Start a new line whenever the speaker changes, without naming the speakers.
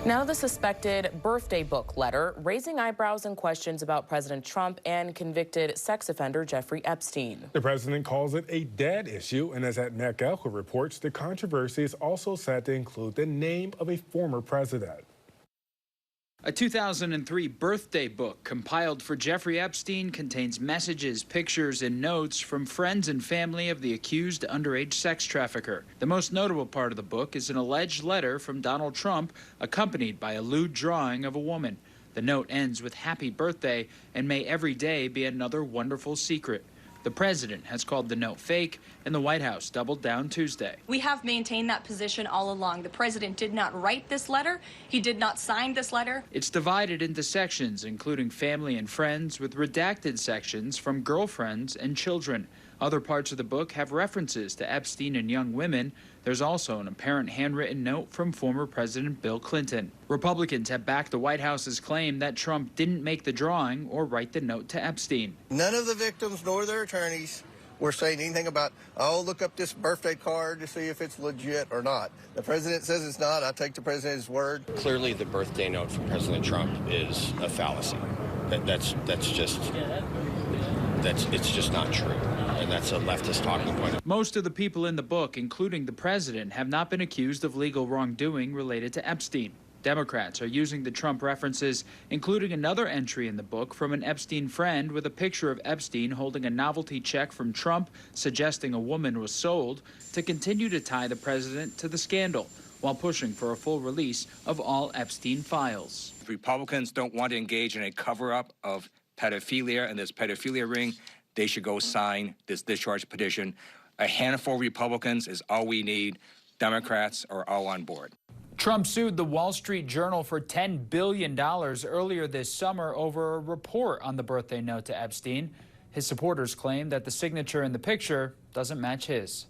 Now the suspected birthday book letter, raising eyebrows and questions about President Trump and convicted sex offender Jeffrey Epstein.
The president calls it a dead issue, and as that Matt Galko reports, the controversy is also set to include the name of a former president.
A 2003 birthday book compiled for Jeffrey Epstein contains messages, pictures, and notes from friends and family of the accused underage sex trafficker. The most notable part of the book is an alleged letter from Donald Trump accompanied by a lewd drawing of a woman. The note ends with "Happy birthday, and may every day be another wonderful secret." The president has called the note fake, and the White House doubled down Tuesday.
We have maintained that position all along. The president did not write this letter. He did not sign this letter.
It's divided into sections, including family and friends, with redacted sections from girlfriends and children. Other parts of the book have references to Epstein and young women. There's also an apparent handwritten note from former President Bill Clinton. Republicans have backed the White House's claim that Trump didn't make the drawing or write the note to Epstein.
None of the victims nor their attorneys were saying anything about, oh, look up this birthday card to see if it's legit or not. The president says it's not. I take the president's word.
Clearly, the birthday note from President Trump is a fallacy. It's just not true. And that's a leftist talking point.
Most of the people in the book, including the president, have not been accused of legal wrongdoing related to Epstein. Democrats are using the Trump references, including another entry in the book from an Epstein friend with a picture of Epstein holding a novelty check from Trump suggesting a woman was sold, to continue to tie the president to the scandal while pushing for a full release of all Epstein files.
If Republicans don't want to engage in a cover-up of pedophilia and this pedophilia ring, they should go sign this discharge petition. A handful of Republicans is all we need. Democrats are all on board.
Trump sued the Wall Street Journal for $10 billion earlier this summer over a report on the birthday note to Epstein. His supporters claim that the signature in the picture doesn't match his.